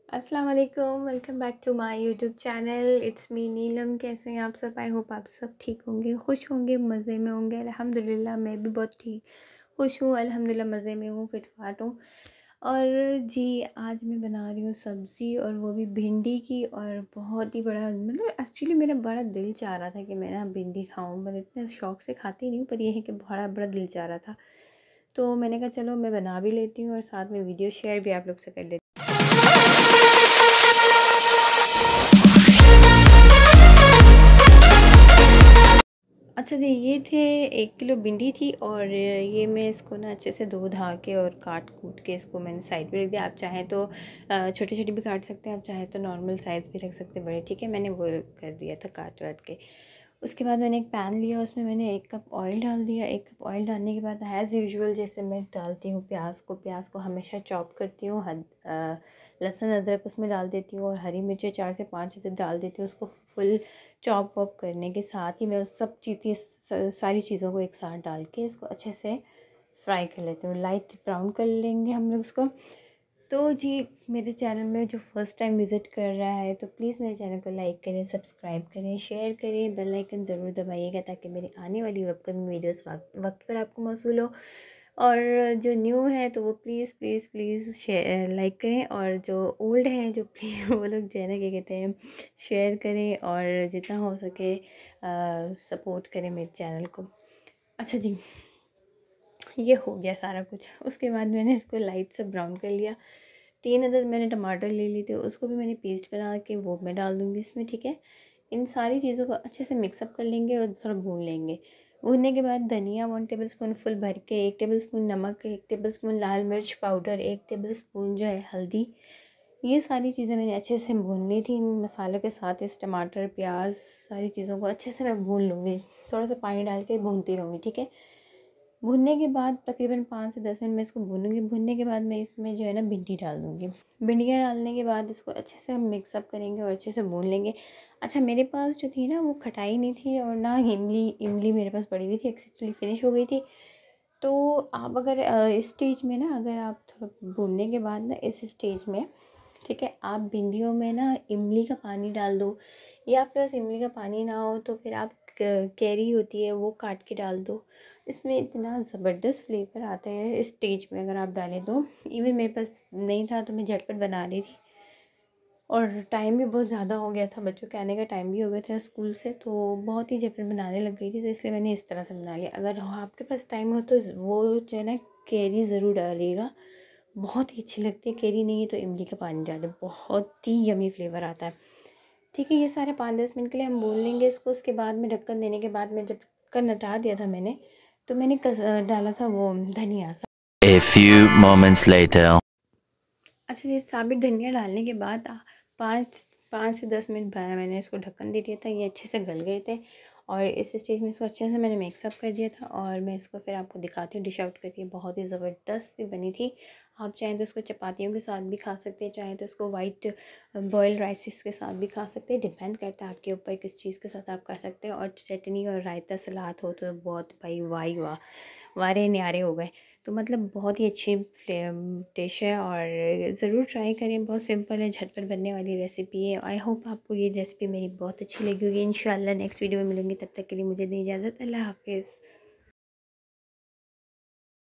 अस्सलाम वालेकुम, welcome back to my YouTube channel. It's me Neelam. कैसे हैं आप सब? आई होप आप सब ठीक होंगे, खुश होंगे, मज़े में होंगे। अल्हम्दुलिल्लाह मैं भी बहुत ठीक खुश हूँ, अल्हम्दुलिल्लाह मज़े में हूँ, फिट-फाट हूँ। और जी, आज मैं बना रही हूँ सब्ज़ी, और वो भी भिंडी की। और बहुत ही बड़ा मतलब एक्चुअली मेरा बड़ा दिल चाह रहा था कि मैं ना भिंडी खाऊँ, पर इतने शौक़ से खाती नहीं हूँ, पर ये है कि बड़ा बड़ा दिल चाह रहा था। तो मैंने कहा चलो मैं बना भी लेती हूँ और साथ में वीडियो शेयर भी आप लोग से कर लेती हूँ। अच्छा जी, ये थे 1 किलो भिंडी थी, और ये मैं इसको ना अच्छे से धो धा के और काट कूट के इसको मैंने साइड पे रख दिया। आप चाहें तो छोटे छोटे भी काट सकते हैं, आप चाहें तो नॉर्मल साइज़ भी रख सकते हैं बड़े। ठीक है, मैंने वो कर दिया था काट वाट के। उसके बाद मैंने एक पैन लिया, उसमें मैंने 1 कप ऑयल डाल दिया। 1 कप ऑयल डालने के बाद एज़ यूजुअल जैसे मैं डालती हूँ प्याज को हमेशा चॉप करती हूँ। लहसुन अदरक उसमें डाल देती हूँ, और हरी मिर्चें 4 से 5 अदर डाल देती हूँ। उसको फुल चॉप वॉप करने के साथ ही मैं उस सब चीज़ें सारी चीज़ों को एक साथ डाल के इसको अच्छे से फ्राई कर लेती हूँ। लाइट ब्राउन कर लेंगे हम लोग उसको। तो जी, मेरे चैनल में जो फर्स्ट टाइम विज़िट कर रहा है तो प्लीज़ मेरे चैनल को लाइक करें, सब्सक्राइब करें, शेयर करें, बेल आइकन ज़रूर दबाइएगा ताकि मेरी आने वाली अपकमिंग वीडियोस वक्त पर आपको मौसूल हो। और जो न्यू है तो वो please please please share like करें, और जो ओल्ड हैं जो प्लीज़ वो लोग जो है ना क्या कहते हैं, शेयर करें, और जितना हो सके सपोर्ट करें मेरे चैनल को। अच्छा जी, ये हो गया सारा कुछ। उसके बाद मैंने इसको लाइट से ब्राउन कर लिया। 3 अदद मैंने टमाटर ले लिए थे, उसको भी मैंने पेस्ट बना के वो मैं डाल दूँगी इसमें। ठीक है, इन सारी चीज़ों को अच्छे से मिक्सअप कर लेंगे और थोड़ा भून लेंगे। भूनने के बाद धनिया 1 टेबलस्पून फुल भर के, 1 टेबलस्पून नमक, 1 टेबलस्पून लाल मिर्च पाउडर, 1 टेबलस्पून जो है हल्दी, ये सारी चीज़ें मैंने अच्छे से भून ली थी इन मसालों के साथ। इस टमाटर, प्याज, सारी चीज़ों को अच्छे से मैं भून लूँगी। थोड़ा सा पानी डाल के भूनती रहूँगी। ठीक है, भुनने के बाद तकरीबन 5 से 10 मिनट मैं इसको भूनूँगी। भुनने के बाद मैं इसमें जो है ना भिंडी डाल दूँगी। भिंडियाँ डालने के बाद इसको अच्छे से हम मिक्सअप करेंगे और अच्छे से भून लेंगे। अच्छा, मेरे पास जो थी ना वो खटाई नहीं थी, और ना इमली इमली मेरे पास पड़ी हुई थी, एक्चुअली फिनिश हो गई थी। तो आप अगर इस स्टेज में ना, अगर आप थोड़ा भूनने के बाद ना इस स्टेज में, ठीक है, आप भिंडियों में ना इमली का पानी डाल दो, या आपके पास इमली का पानी ना हो तो फिर आप कैरी होती है वो काट के डाल दो। इसमें इतना ज़बरदस्त फ्लेवर आता है इस स्टेज में अगर आप डालें तो। इवन मेरे पास नहीं था तो मैं झटपट बना रही थी, और टाइम भी बहुत ज़्यादा हो गया था, बच्चों के आने का टाइम भी हो गया था स्कूल से, तो बहुत ही झटपट बनाने लग गई थी, तो इसलिए मैंने इस तरह से बना लिया। अगर आपके पास टाइम हो तो वो जो है ना कैरी ज़रूर डालिएगा, बहुत ही अच्छी लगती है। कैरी नहीं है तो इमली का पानी डालें, बहुत ही यमी फ्लेवर आता है। ठीक है, ये सारे 5-10 मिनट के लिए हम भून लेंगे इसको। उसके बाद में ढक्कन देने के बाद में जब ढक्कन हटा दिया था मैंने, तो मैंने डाला था वो धनिया। A few moments later. अच्छा, ये साबित धनिया डालने के बाद 5 से 10 मिनट बाद मैंने इसको ढक्कन दे दिया था। ये अच्छे से गल गए थे, और इस स्टेज में इसको अच्छे से मैंने मिक्सअप कर दिया था, और मैं इसको फिर आपको दिखाती हूँ डिश आउट करके। बहुत ही ज़बरदस्त सी बनी थी। आप चाहें तो इसको चपातियों के साथ भी खा सकते हैं, चाहें तो इसको वाइट बॉयल राइसेस के साथ भी खा सकते हैं। डिपेंड करता है आपके ऊपर किस चीज़ के साथ आप खा सकते हैं। और चटनी और रायता सलाद हो तो बहुत भाई वाह ही वाह, वारे न्यारे हो गए। तो मतलब बहुत ही अच्छी डिश है, और ज़रूर ट्राई करें। बहुत सिंपल है, झटपट बनने वाली रेसिपी है। आई होप आपको ये रेसिपी मेरी बहुत अच्छी लगी होगी। इंशाल्लाह नेक्स्ट वीडियो में मिलूँगी, तब तक के लिए मुझे दी इजाज़त। अल्लाह हाफ़िज़।